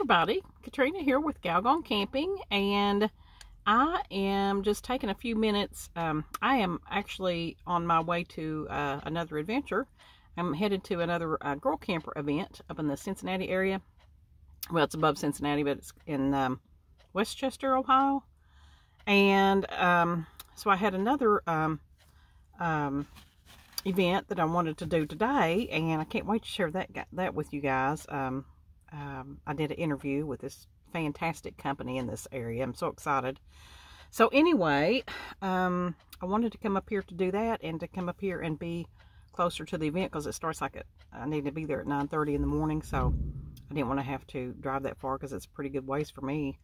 everybody, Katrina here with Gal Gone Camping, and I am just taking a few minutes. I am actually on my way to another adventure. I'm headed to another girl camper event up in the Cincinnati area. Well, it's above Cincinnati, but it's in Westchester, Ohio. And so I had another event that I wanted to do today, and I can't wait to share that with you guys. I did an interview with this fantastic company in this area. I'm so excited. So anyway, I wanted to come up here to do that, and to come up here and be closer to the event, because it starts like I need to be there at 9:30 in the morning, so I didn't want to have to drive that far, because it's a pretty good ways for me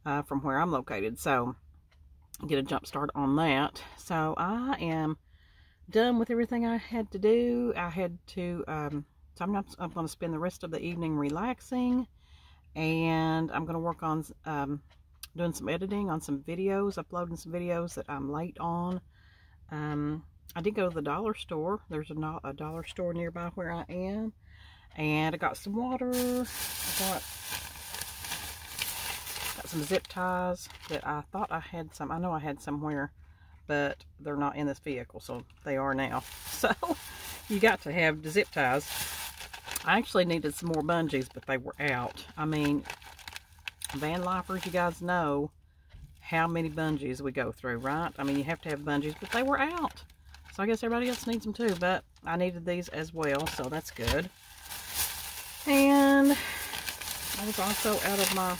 from where I'm located. So get a jump start on that. So I am done with everything I had to do. I had to so I'm going to spend the rest of the evening relaxing, and I'm going to work on doing some editing on some videos, uploading some videos that I'm late on. I did go to the dollar store. There's a dollar store nearby where I am, and I got some water. I got some zip ties that I thought I had some. I know I had somewhere, but they're not in this vehicle, so they are now. So you got to have the zip ties. I actually needed some more bungees, but they were out. I mean, van lifers, you guys know how many bungees we go through, right? I mean, you have to have bungees, but they were out. So I guess everybody else needs them too, but I needed these as well, so that's good. And I was also out of my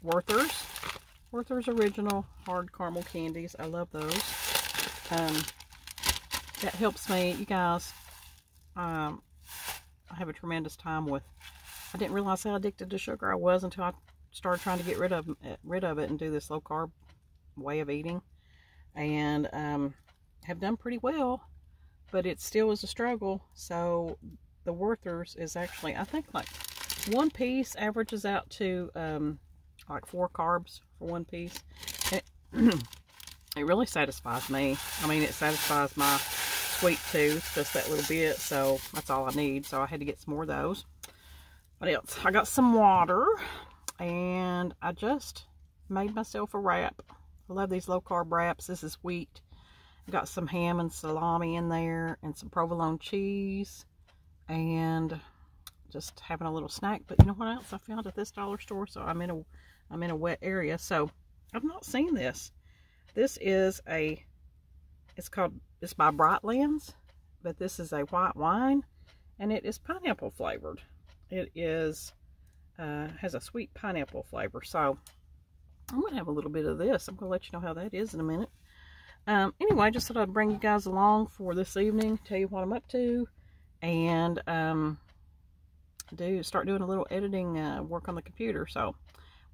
Werther's Original Hard Caramel Candies. I love those. That helps me, you guys. I have a tremendous time with. I didn't realize how addicted to sugar I was until I started trying to get rid of it and do this low carb way of eating, and have done pretty well, but it still is a struggle. So the Werther's is actually, I think, like one piece averages out to like 4 carbs for one piece. And it really satisfies me. I mean, it satisfies my sweet tooth just that little bit, so that's all I need. So I had to get some more of those. What else? I got some water, and I just made myself a wrap. I love these low carb wraps. This is wheat. I got some ham and salami in there, and some provolone cheese, and just having a little snack. But you know what else I found at this dollar store? So I'm in a wet area, so I've not seen this. This is it's by Brightlands, but this is a white wine, and it is pineapple flavored. It is has a sweet pineapple flavor. So I'm gonna have a little bit of this. I'm gonna let you know how that is in a minute. Anyway, I just thought I'd bring you guys along for this evening, tell you what I'm up to, and start doing a little editing work on the computer. So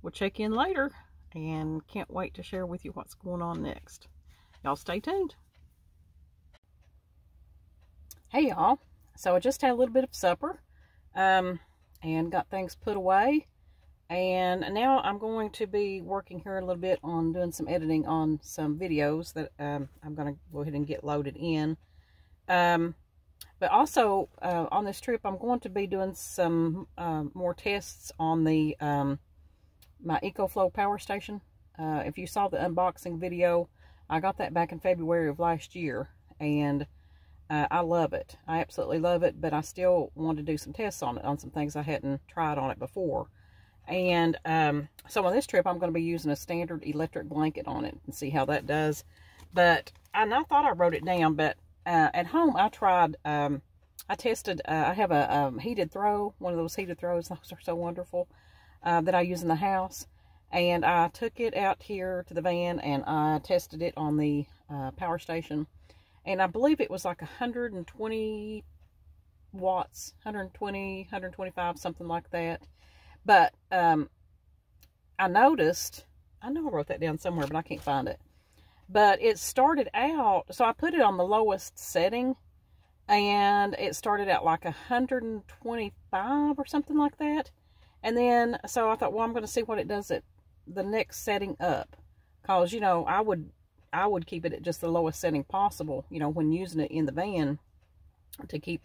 we'll check in later, and can't wait to share with you what's going on next. Y'all stay tuned. Hey y'all, so I just had a little bit of supper, and got things put away, and now I'm going to be working here a little bit on doing some editing on some videos that I'm going to go ahead and get loaded in. But also on this trip, I'm going to be doing some more tests on the my EcoFlow power station. If you saw the unboxing video, I got that back in February of last year, and I love it. I absolutely love it, but I still want to do some tests on it, on some things I hadn't tried on it before. And so on this trip, I'm going to be using a standard electric blanket on it and see how that does. But I thought I wrote it down, but at home I tried, I tested, I have a heated throw, one of those heated throws. Those are so wonderful, that I use in the house. And I took it out here to the van, and I tested it on the power station. And I believe it was like 120 watts, 120, 125, something like that. But I noticed, I know I wrote that down somewhere, but I can't find it. But it started out, so I put it on the lowest setting, and it started out like 125 or something like that. And then, so I thought, well, I'm going to see what it does at the next setting up. Because, you know, I would keep it at just the lowest setting possible, you know, when using it in the van, to keep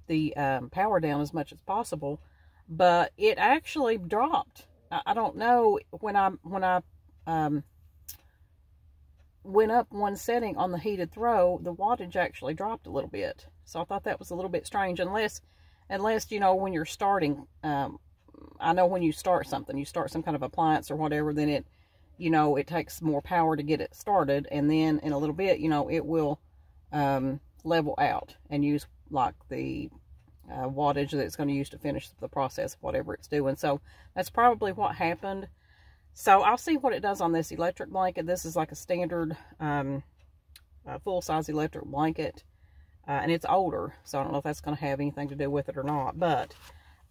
the power down as much as possible. but it actually dropped. I don't know, when I went up one setting on the heated throw, the wattage actually dropped a little bit. So I thought that was a little bit strange, unless you know, when you're starting, I know when you start something, you start some kind of appliance or whatever, then it, you know, it takes more power to get it started, and then in a little bit, you know, it will level out and use like the wattage that it's going to use to finish the process of whatever it's doing. So that's probably what happened. So I'll see what it does on this electric blanket. This is like a standard full-size electric blanket, and it's older, so I don't know if that's going to have anything to do with it or not. But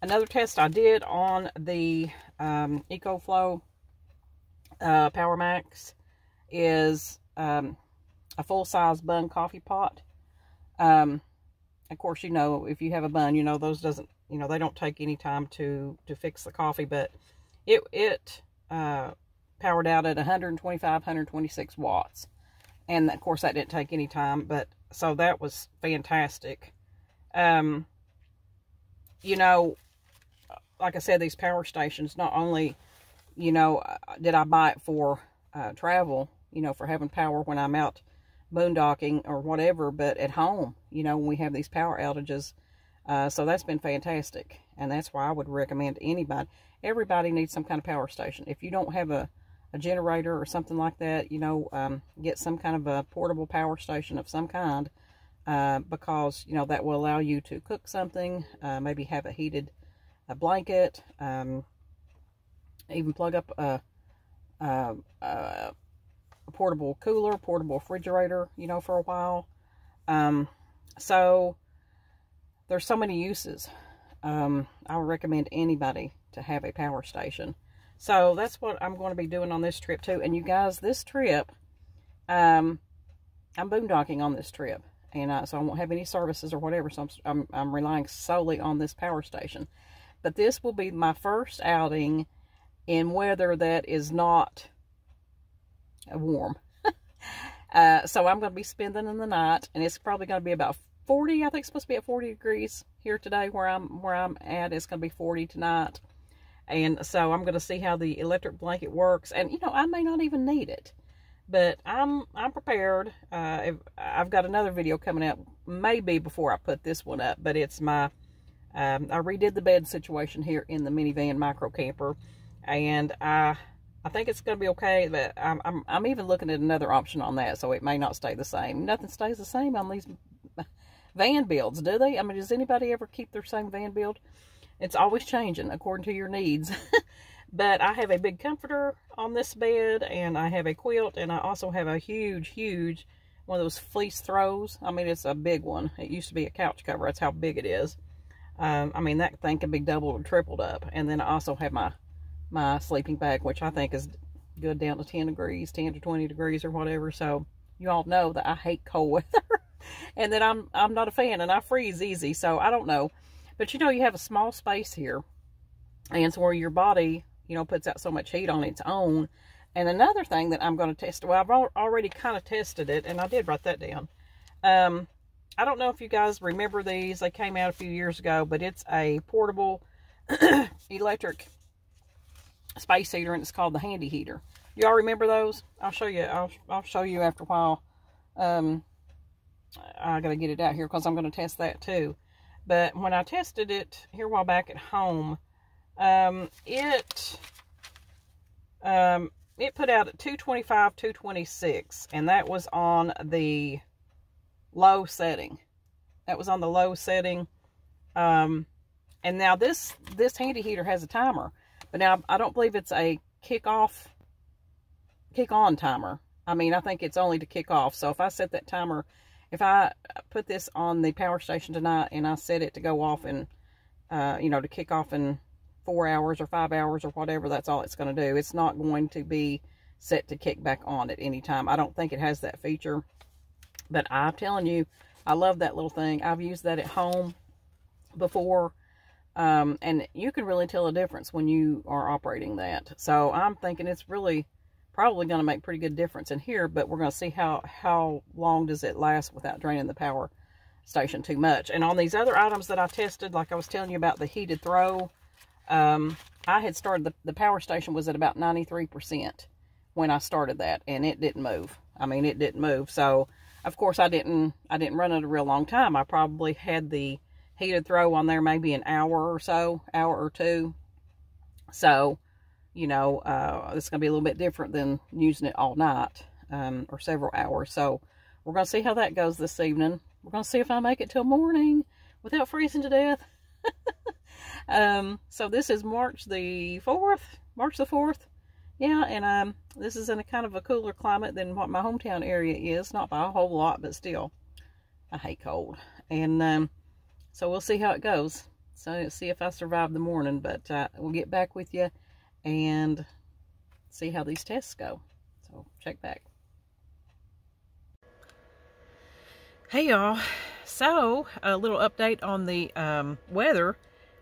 another test I did on the EcoFlow Power Max is a full-size bun coffee pot. Of course, you know, if you have a bun, you know, those doesn't, you know, they don't take any time to fix the coffee, but it powered out at 125, 126 watts. And of course that didn't take any time, but so that was fantastic. You know, like I said, these power stations, not only, you know, did I buy it for travel, you know, for having power when I'm out boondocking or whatever, but at home, you know, when we have these power outages. So that's been fantastic, and that's why I would recommend to anybody. Everybody needs some kind of power station. If you don't have a generator or something like that, you know, get some kind of a portable power station of some kind, because, you know, that will allow you to cook something, maybe have a heated blanket, even plug up a portable cooler, portable refrigerator, you know, for a while. So there's so many uses. I would recommend anybody to have a power station. So that's what I'm going to be doing on this trip too. And you guys, this trip, I'm boondocking on this trip, and so I won't have any services or whatever. So I'm relying solely on this power station. But this will be my first outing in weather that is not warm. So I'm going to be spending in the night, and it's probably going to be about 40. I think it's supposed to be at 40 degrees here today where I'm at. It's going to be 40 tonight. And so I'm going to see how the electric blanket works. And, you know, I may not even need it, but I'm prepared. I've got another video coming out maybe before I put this one up, but it's my, I redid the bed situation here in the minivan micro camper, and I think it's going to be okay, but I'm even looking at another option on that, so it may not stay the same. Nothing stays the same on these van builds, do they? I mean, does anybody ever keep their same van build? It's always changing according to your needs. But I have a big comforter on this bed, and I have a quilt, and I also have a huge one of those fleece throws. I mean, it's a big one. It used to be a couch cover. That's how big it is. I mean, that thing can be doubled or tripled up. And then I also have my sleeping bag, which I think is good down to 10 degrees, 10 to 20 degrees or whatever. So you all know that I hate cold weather, and that I'm not a fan, and I freeze easy. So I don't know. But, you know, you have a small space here, and so where your body, you know, puts out so much heat on its own. And another thing that I'm going to test, well, I've already kind of tested it, and I did write that down. I don't know if you guys remember these. They came out a few years ago, but it's a portable electric space heater, and it's called the Handy Heater. Y'all remember those? I'll show you. I'll show you after a while. I got to get it out here because I'm going to test that too. But when I tested it here a while back at home, it put out at 225, 226, and that was on the low setting. That was on the low setting. And now this Handy Heater has a timer, but now I don't believe it's a kick-on timer. I mean, I think it's only to kick off. So if I set that timer, if I put this on the power station tonight and I set it to go off and, you know, to kick off in 4 hours or 5 hours or whatever, that's all it's going to do. It's not going to be set to kick back on at any time. I don't think it has that feature. But I'm telling you, I love that little thing. I've used that at home before. And you can really tell a difference when you are operating that. So I'm thinking it's really probably going to make pretty good difference in here, but we're going to see how long does it last without draining the power station too much. And on these other items that I tested, like I was telling you about the heated throw, I had started, the power station was at about 93% when I started that, and it didn't move. I mean, it didn't move. So, of course, I didn't run it a real long time. I probably had the heated throw on there maybe an hour or so, hour or two. So, you know, it's going to be a little bit different than using it all night, or several hours. So, we're going to see how that goes this evening. We're going to see if I make it till morning without freezing to death. So this is March the 4th. Yeah, and this is in a kind of a cooler climate than what my hometown area is. Not by a whole lot, but still, I hate cold. And so we'll see how it goes. So see if I survive the morning, but we'll get back with you and see how these tests go. So check back. Hey y'all, so a little update on the weather.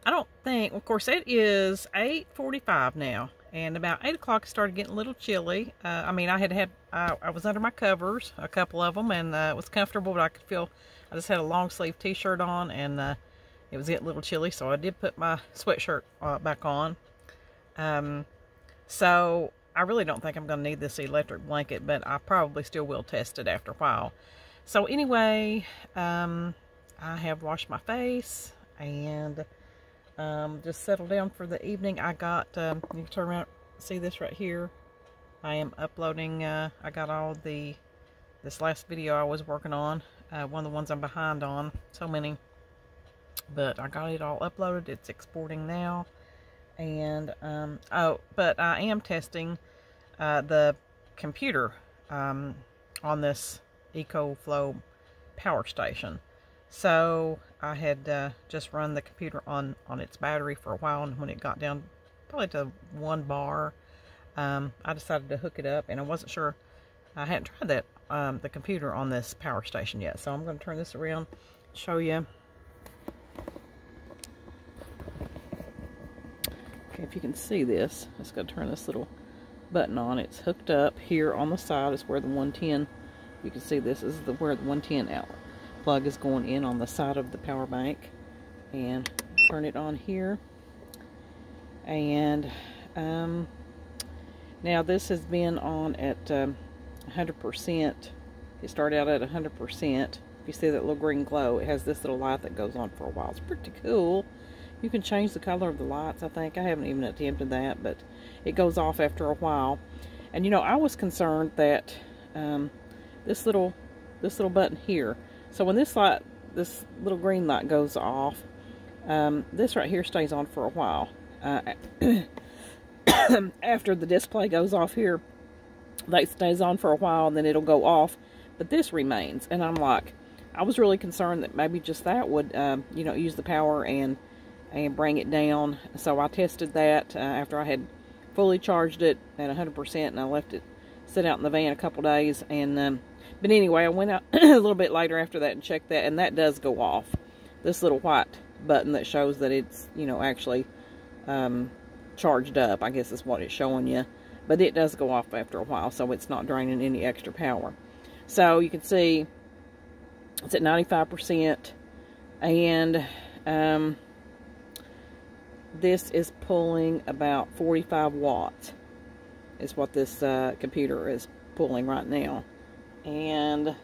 I don't think, of course, it is 8:45 now, and about 8 o'clock it started getting a little chilly. I mean, I was under my covers, a couple of them, and it was comfortable, but I could feel, I just had a long sleeve t-shirt on, and it was getting a little chilly, so I did put my sweatshirt back on. So I really don't think I'm going to need this electric blanket, but I probably still will test it after a while. So anyway, I have washed my face and just settled down for the evening. I got, you can turn around, see this right here. I am uploading, I got all this last video I was working on, one of the ones I'm behind on, so many. But I got it all uploaded, it's exporting now. And, oh, but I am testing the computer on this EcoFlow power station. So I had just run the computer on its battery for a while, and when it got down probably to 1 bar, I decided to hook it up, and I wasn't sure, I hadn't tried that the computer on this power station yet. So I'm going to turn this around, show you. Okay, if you can see this, I'm just going to turn this little button on. It's hooked up here on the side is where the 110, you can see this is where the 110 outlet plug is going in on the side of the power bank, and turn it on here. And now this has been on at 100%. It started out at 100%. If you see that little green glow, it has this little light that goes on for a while. It's pretty cool. You can change the color of the lights, I think. I haven't even attempted that, but it goes off after a while. And you know, I was concerned that this little button here, so when this little green light goes off, this right here stays on for a while. After the display goes off here, that stays on for a while, and then it'll go off, but this remains. And I'm like, I was really concerned that maybe just that would, you know, use the power and bring it down. So I tested that after I had fully charged it at 100%, and I left it sit out in the van a couple days. And but anyway, I went out a little bit later after that and checked that, and that does go off. This little white button that shows that it's, you know, actually charged up, I guess is what it's showing you. But it does go off after a while, so it's not draining any extra power. So you can see it's at 95%, and this is pulling about 45 watts is what this computer is pulling right now. And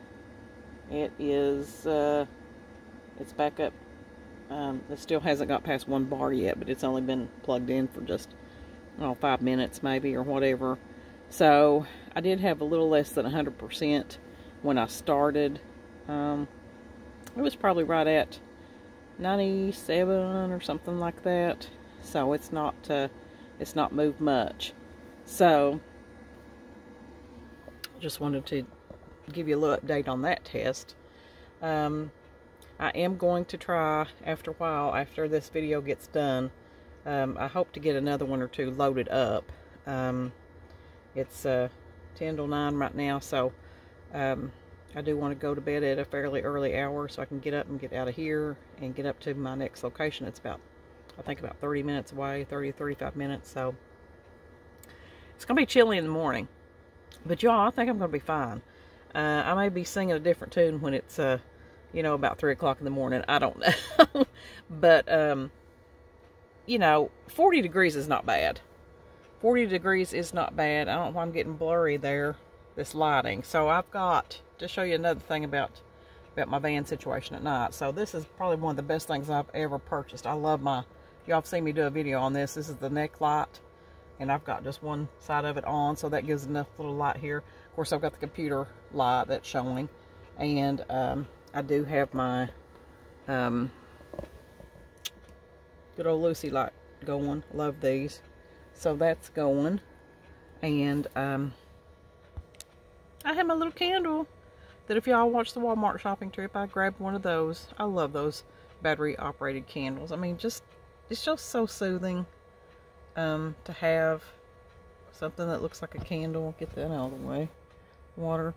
it is it's back up. It still hasn't got past 1 bar yet, but it's only been plugged in for just, oh, 5 minutes maybe, or whatever. So I did have a little less than 100% when I started. It was probably right at 97 or something like that. So it's not moved much. So just wanted to give you a little update on that test. I am going to try after a while, after this video gets done, I hope to get another one or two loaded up. It's 10 till 9 right now, so I do want to go to bed at a fairly early hour so I can get up and get out of here and get up to my next location. It's about, I think, about 30 minutes away, 30 to 35 minutes, so it's going to be chilly in the morning. But y'all, I think I'm going to be fine. I may be singing a different tune when it's, you know, about 3 o'clock in the morning. I don't know. But you know, 40 degrees is not bad. 40 degrees is not bad. I don't know if I'm getting blurry there, this lighting. So I've got to show you another thing about my van situation at night. So this is probably one of the best things I've ever purchased. I love my, y'all have seen me do a video on this. This is the neck light, and I've got just one side of it on, so that gives enough little light here. Of course, I've got the computer light that's showing, and I do have my good old Lucy light going. Love these. So that's going, and I have my little candle that if y'all watch the Walmart shopping trip, I grabbed one of those. I love those battery operated candles. I mean, just it's just so soothing to have something that looks like a candle. Get that out of the way. Water.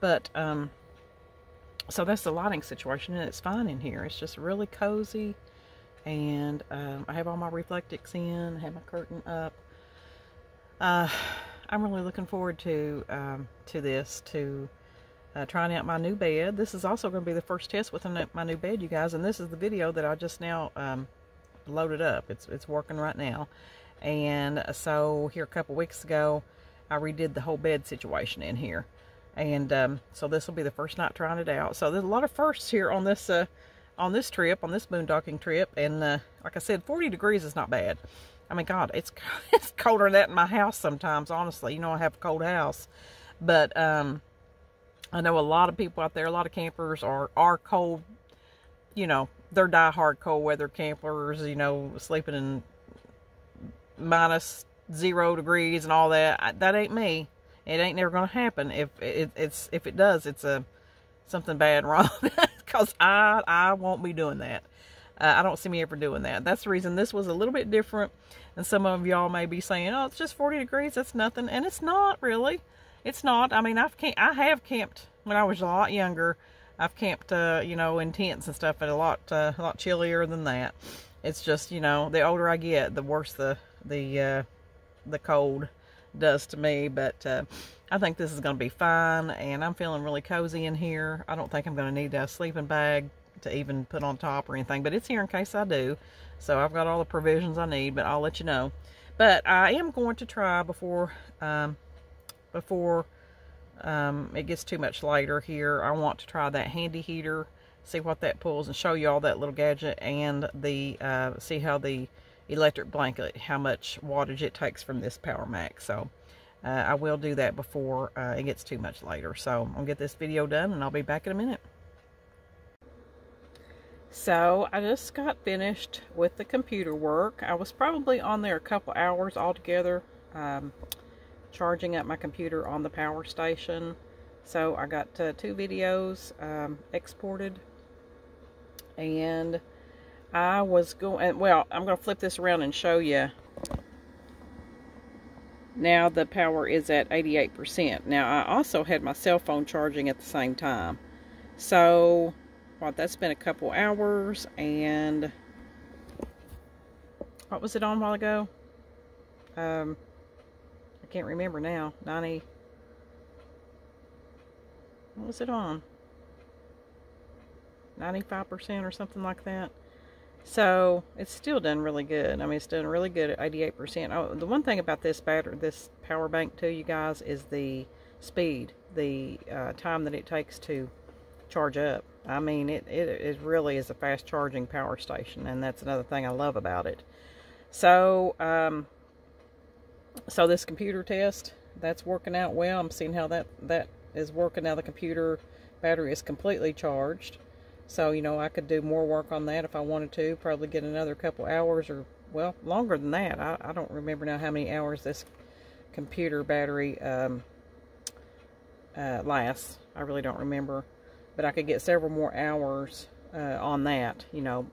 But so that's the lighting situation, and it's fine in here. It's just really cozy. And I have all my reflectics in, I have my curtain up. I'm really looking forward to this, trying out my new bed. This is also going to be the first test with my new bed, you guys. And this is the video that I just now loaded up. It's working right now. And so here a couple weeks ago, I redid the whole bed situation in here. And so this will be the first night trying it out. So there's a lot of firsts here on this trip, on this boondocking trip. And like I said, 40 degrees is not bad. I mean, God, it's colder than that in my house sometimes, honestly. You know, I have a cold house. But I know a lot of people out there, a lot of campers are cold, you know, they're diehard cold weather campers, you know, sleeping in -0 degrees and all that. That ain't me. It ain't never going to happen. If it does, it's something bad wrong. Because I won't be doing that. I don't see me ever doing that. That's the reason this was a little bit different. And some of y'all may be saying, oh, it's just 40 degrees. That's nothing. And it's not really. It's not. I mean, I have camped when I was a lot younger. I've camped, you know, in tents and stuff at a lot chillier than that. It's just, you know, the older I get, the worse the cold does to me. But I think this is going to be fine, and I'm feeling really cozy in here. I don't think I'm going to need a sleeping bag to even put on top or anything, but it's here in case I do. So I've got all the provisions I need, but I'll let you know. But I am going to try before it gets too much later here. I want to try that handy heater, see what that pulls, and show you all that little gadget, and the see how the electric blanket, how much wattage it takes from this Power Max. So I will do that before it gets too much later. So I'll get this video done, and I'll be back in a minute. So I just got finished with the computer work. I was probably on there a couple hours altogether, charging up my computer on the power station. So I got 2 videos exported, and I was going, well, I'm going to flip this around and show you. Now the power is at 88%. Now I also had my cell phone charging at the same time. So what, that's been a couple hours, and what was it on a while ago? I can't remember now. 90. What was it on? 95% or something like that. So it's still done really good. I mean, it's done really good at 88%. Oh, the one thing about this battery, this power bank too, you guys, is the speed, the time that it takes to charge up. I mean, it really is a fast charging power station, and that's another thing I love about it. So so this computer test, that's working out well. I'm seeing how that is working now. The computer battery is completely charged. So, you know, I could do more work on that if I wanted to. Probably get another couple hours, or, well, longer than that. I don't remember now how many hours this computer battery lasts. I really don't remember. But I could get several more hours on that, you know,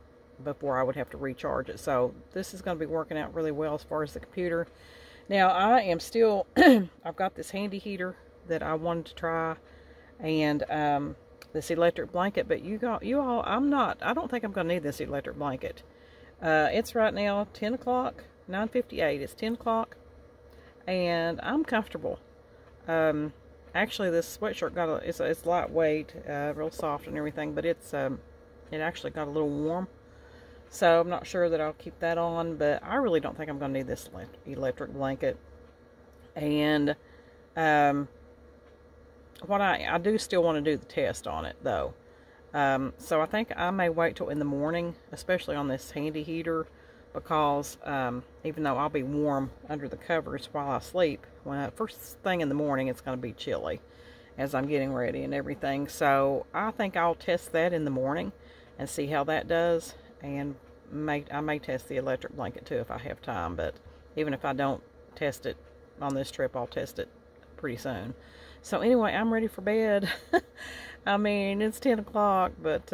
before I would have to recharge it. So this is going to be working out really well as far as the computer. Now, I am still, I've got this handy heater that I wanted to try, and this electric blanket, but you all, I don't think I'm going to need this electric blanket. It's right now 10 o'clock, 9:58. It's 10 o'clock, and I'm comfortable. Actually, this sweatshirt it's lightweight, real soft and everything, but it actually got a little warm. So I'm not sure that I'll keep that on, but I really don't think I'm going to need this electric blanket. And what I do still want to do the test on it though. So I think I may wait till in the morning, especially on this handy heater, because even though I'll be warm under the covers while I sleep, first thing in the morning it's going to be chilly as I'm getting ready and everything. So I think I'll test that in the morning and see how that does, and I may test the electric blanket too if I have time. But even if I don't test it on this trip, I'll test it pretty soon. So anyway, I'm ready for bed. I mean, it's 10 o'clock, but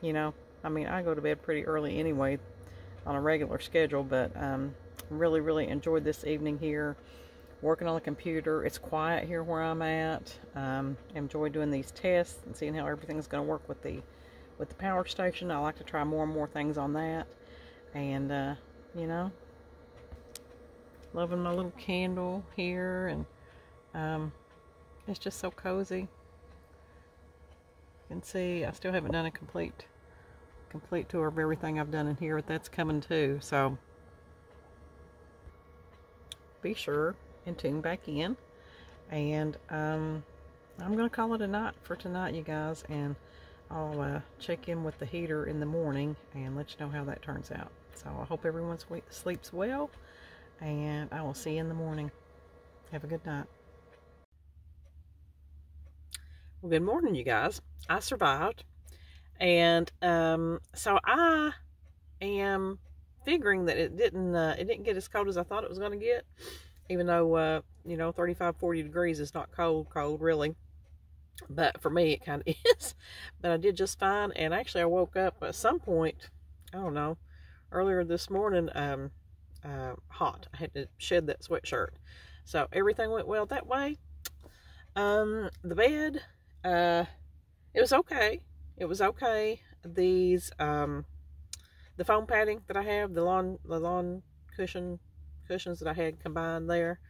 you know, I mean, I go to bed pretty early anyway on a regular schedule, but really enjoyed this evening here working on the computer. It's quiet here where I'm at. Enjoy doing these tests and seeing how everything's going to work with the power station. I like to try more and more things on that, and you know, loving my little candle here, and it's just so cozy. You can see I still haven't done a complete tour of everything I've done in here, but that's coming too. So be sure and tune back in, and I'm gonna call it a night for tonight, you guys, and I'll check in with the heater in the morning and let you know how that turns out. So I hope everyone sleeps well, and I will see you in the morning. Have a good night. Well, good morning, you guys. I survived, and so I am figuring that it didn't get as cold as I thought it was going to get, even though you know, 35-40 degrees is not cold really, but for me it kind of is. But I did just fine, and actually I woke up at some point, I don't know, earlier this morning, hot. I had to shed that sweatshirt, so everything went well that way. The bed, it was okay. It was okay. These the foam padding that I have, the lawn cushions that I had combined there,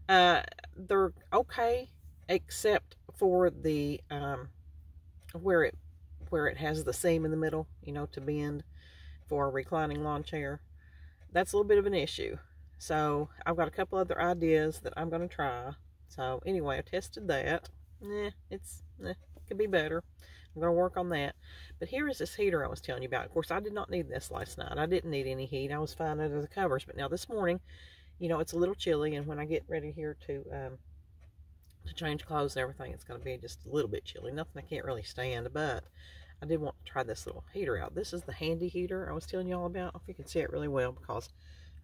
they're okay, except for the where it has the seam in the middle, you know, to bend for a reclining lawn chair. That's a little bit of an issue. So I've got a couple other ideas that I'm going to try. So anyway, I tested that. It could be better. I'm going to work on that. But here is this heater I was telling you about. Of course, I did not need this last night. I didn't need any heat. I was fine under the covers. But now this morning, you know, it's a little chilly, and when I get ready here to change clothes and everything, it's going to be just a little bit chilly. Nothing I can't really stand, but I did want to try this little heater out. This is the handy heater I was telling you all about. I hope you can see it really well, because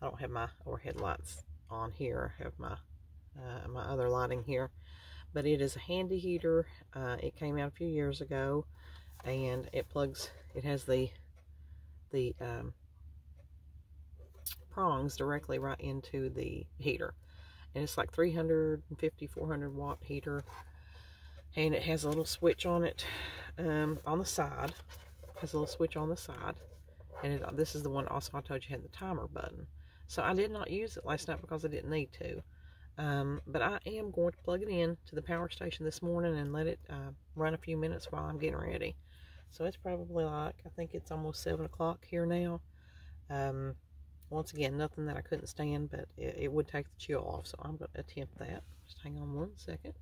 I don't have my overhead lights on here. I have my my other lighting here. But it is a handy heater. It came out a few years ago, and it has the prongs directly right into the heater. And it's like 350, 400 watt heater. And it has a little switch on it on the side. It has a little switch on the side. And this is the one also I told you had the timer button. So I did not use it last night because I didn't need to. But I am going to plug it in to the power station this morning and let it run a few minutes while I'm getting ready. So it's probably like, I think it's almost 7 o'clock here now. Once again, nothing that I couldn't stand, but it would take the chill off, so I'm going to attempt that. Just hang on one second.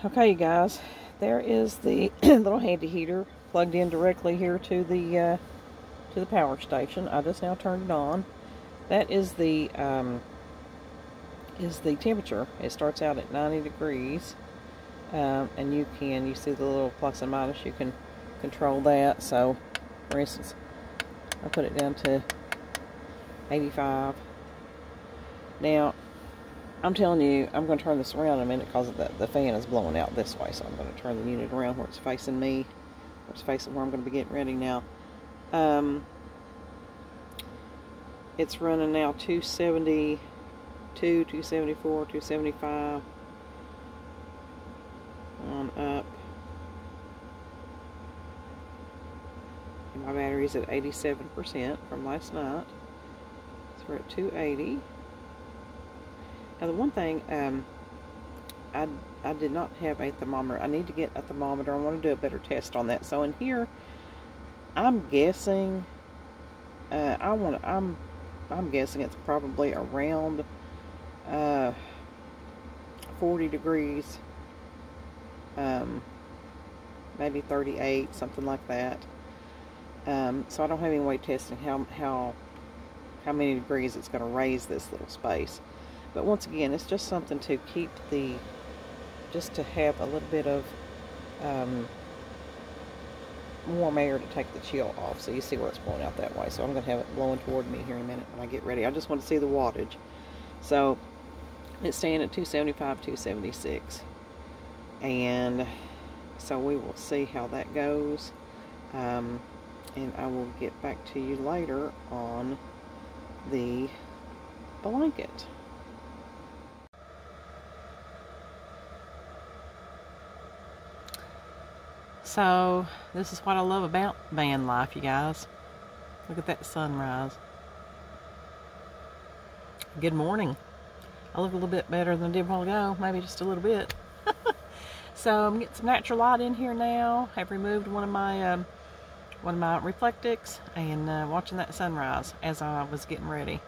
Okay, you guys, there is the little handy heater plugged in directly here to the power station. I just now turned it on. That is the temperature. It starts out at 90 degrees, and you see the little plus and minus. You can control that. So, for instance, I put it down to 85. Now, I'm telling you, I'm going to turn this around in a minute because the fan is blowing out this way. So I'm going to turn the unit around where it's facing me. It's facing where I'm going to be getting ready now. It's running now 272, 274, 275 on up. And my battery's at 87% from last night. So we're at 280. Now the one thing I did not have a thermometer. I need to get a thermometer. I want to do a better test on that. So in here, I'm guessing, I'm guessing it's probably around 40 degrees, maybe 38, something like that. So I don't have any way of testing how many degrees it's going to raise this little space. But once again, it's just something to keep just to have a little bit of warm air to take the chill off. So you see where it's blowing out that way. So I'm going to have it blowing toward me here in a minute when I get ready. I just want to see the wattage. So it's staying at 275, 276. And so we will see how that goes. And I will get back to you later on the blanket. So this is what I love about van life, you guys. Look at that sunrise. Good morning. I look a little bit better than I did a while ago, maybe just a little bit. So I'm getting some natural light in here now. I've removed one of my reflectics and watching that sunrise as I was getting ready.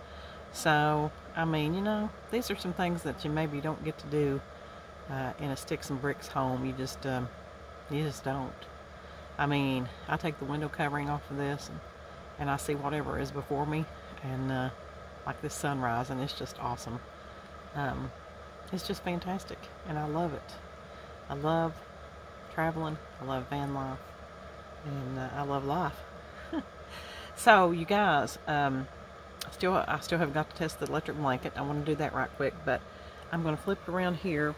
So I mean, you know, these are some things that you maybe don't get to do in a sticks and bricks home. You just don't. I mean, I take the window covering off of this and I see whatever is before me, and like this sunrise, and it's just awesome. It's just fantastic, and I love it. I love traveling, I love van life, and I love life. So you guys, I still haven't got to test the electric blanket. I want to do that right quick, but I'm going to flip it around here.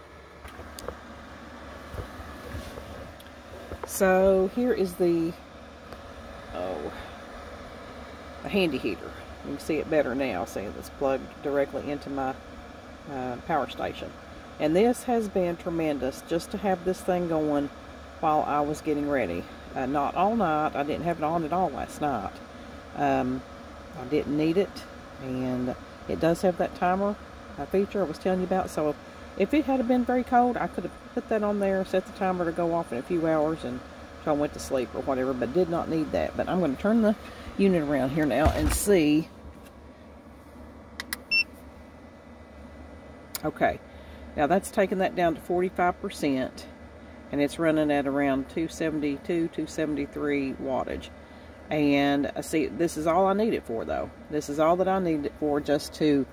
So here is the handy heater. You can see it better now. See, it's plugged directly into my power station. And this has been tremendous just to have this thing going while I was getting ready. Not all night. I didn't have it on at all last night. I didn't need it. And it does have that timer feature I was telling you about. So if it had been very cold, I could have put that on there, set the timer to go off in a few hours and until I went to sleep or whatever, but did not need that. But I'm going to turn the unit around here now and see. Okay, now that's taking that down to 45%, and it's running at around 272, 273 wattage. And see, this is all I need it for, though. This is all that I need it for, just to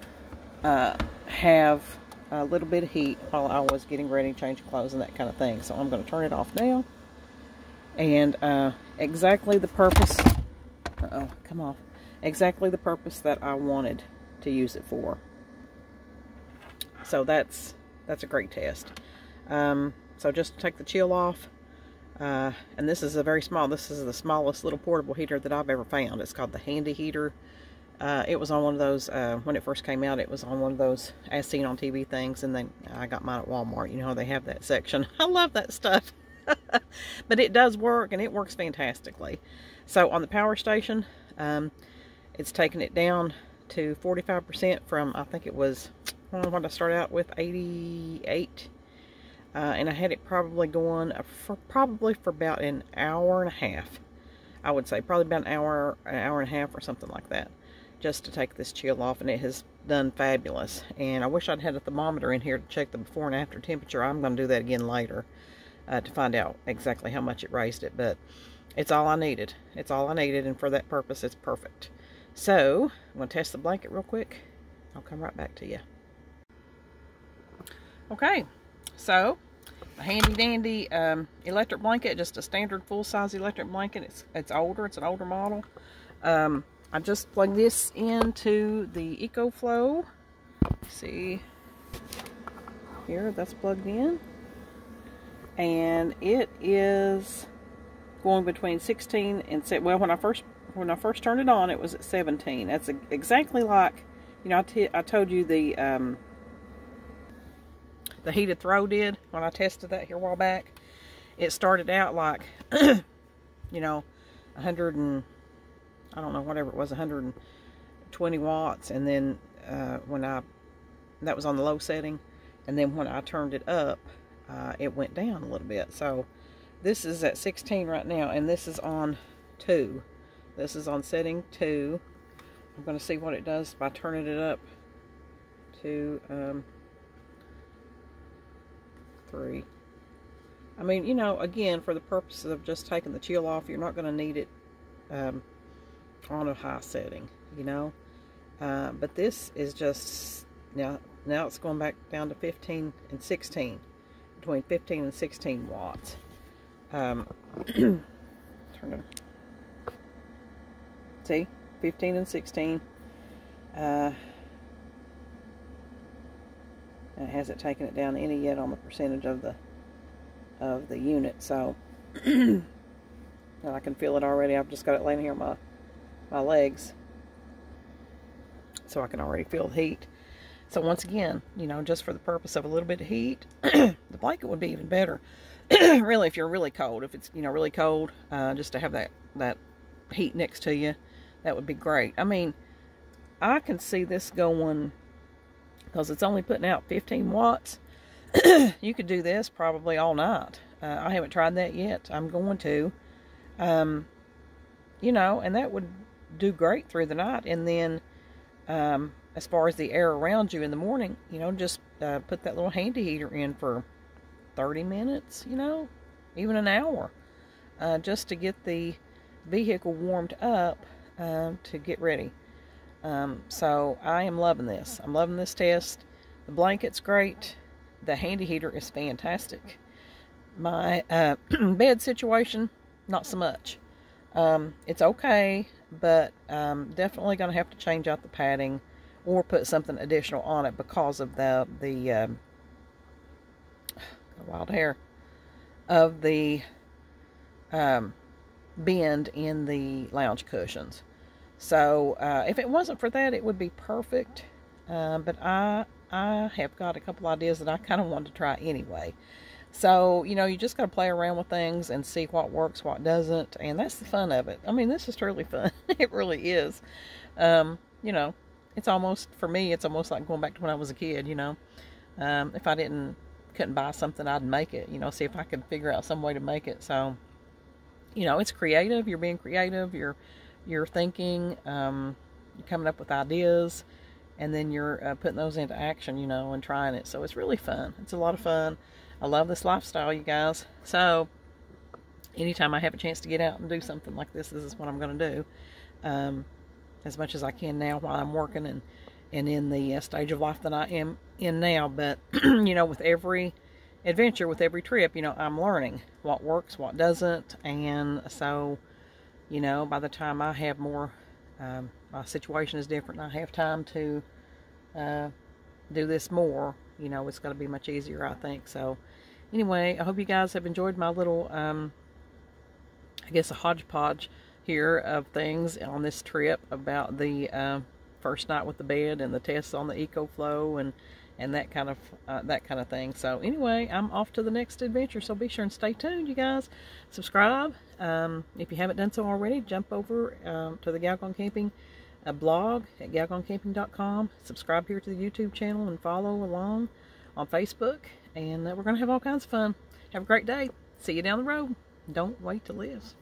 have a little bit of heat while I was getting ready, changing clothes and that kind of thing. So I'm going to turn it off now. And exactly the purpose, come off. Exactly the purpose that I wanted to use it for. So that's a great test. So just to take the chill off, and this is a very small, this is the smallest little portable heater that I've ever found. It's called the handy heater. It was on one of those, when it first came out, it was on one of those as seen on TV things, and then I got mine at Walmart. You know, they have that section. I love that stuff. But it does work, and it works fantastically. So on the power station, it's taking it down to 45% from, I think it was, what did I start out with, 88? And I had it probably going for about an hour and a half. I would say probably about an hour and a half or something like that, just to take this chill off, and it has done fabulous. And I wish I'd had a thermometer in here to check the before and after temperature. I'm going to do that again later to find out exactly how much it raised it, but it's all I needed. It's all I needed, and for that purpose, it's perfect. So I'm going to test the blanket real quick. I'll come right back to you. Okay, so a handy dandy electric blanket, just a standard full-size electric blanket. It's older. It's an older model. I just plugged this into the EcoFlow. See here, that's plugged in, and it is going between 16 and well, when I first turned it on, it was at 17. That's exactly like, you know, I told you the heated throw did when I tested that here a while back. It started out like you know, 100 and I don't know, whatever it was, 120 watts, and then when that was on the low setting, and then when I turned it up, it went down a little bit. So this is at 16 right now, and this is on 2. This is on setting 2. I'm going to see what it does by turning it up to 3. I mean, you know, again, for the purposes of just taking the chill off, you're not going to need it on a high setting, you know. But this is just, now it's going back down to 15 and 16, between 15 and 16 watts. Turn it. See, 15 and 16. It hasn't taken it down any yet on the percentage of the unit, so and I can feel it already. I've just got it laying here on my legs, so I can already feel the heat. So once again, you know, just for the purpose of a little bit of heat, the blanket would be even better. Really, if you're really cold, if it's, you know, really cold, just to have that heat next to you, that would be great. I mean, I can see this going, because it's only putting out 15 watts. You could do this probably all night. I haven't tried that yet. I'm going to. You know, and that would do great through the night. And then, as far as the air around you in the morning, you know, just put that little handy heater in for 30 minutes, you know, even an hour, just to get the vehicle warmed up to get ready. So I am loving this. I'm loving this test. The blanket's great. The handy heater is fantastic. My bed situation, not so much. It's okay, but definitely going to have to change out the padding or put something additional on it because of the wild hair of the bend in the lounge cushions. So if it wasn't for that, it would be perfect. But I have got a couple ideas that I kind of wanted to try anyway. So, you know, you just got to play around with things and see what works, what doesn't. And that's the fun of it. I mean, this is truly fun. It really is. You know, it's almost, for me, it's almost like going back to when I was a kid, you know. If I couldn't buy something, I'd make it, you know, see if I could figure out some way to make it. So, you know, it's creative. You're being creative. You're thinking, you're coming up with ideas, and then you're putting those into action, you know, and trying it. So it's really fun. It's a lot of fun. I love this lifestyle, you guys. So anytime I have a chance to get out and do something like this is what I'm going to do, as much as I can now while I'm working and in the stage of life that I am in now. But, you know, with every adventure, with every trip, you know, I'm learning what works, what doesn't. And so, you know, by the time I have more, my situation is different, and I have time to do this more, you know, it's going to be much easier, I think. So anyway, I hope you guys have enjoyed my little, I guess, a hodgepodge here of things on this trip about the first night with the bed and the tests on the EcoFlow and that kind of thing. So anyway, I'm off to the next adventure, so be sure and stay tuned, you guys. Subscribe. If you haven't done so already, jump over to the Gal Gone Camping blog at galgonecamping.com. Subscribe here to the YouTube channel and follow along on Facebook. And we're going to have all kinds of fun. Have a great day. See you down the road. Don't wait to live.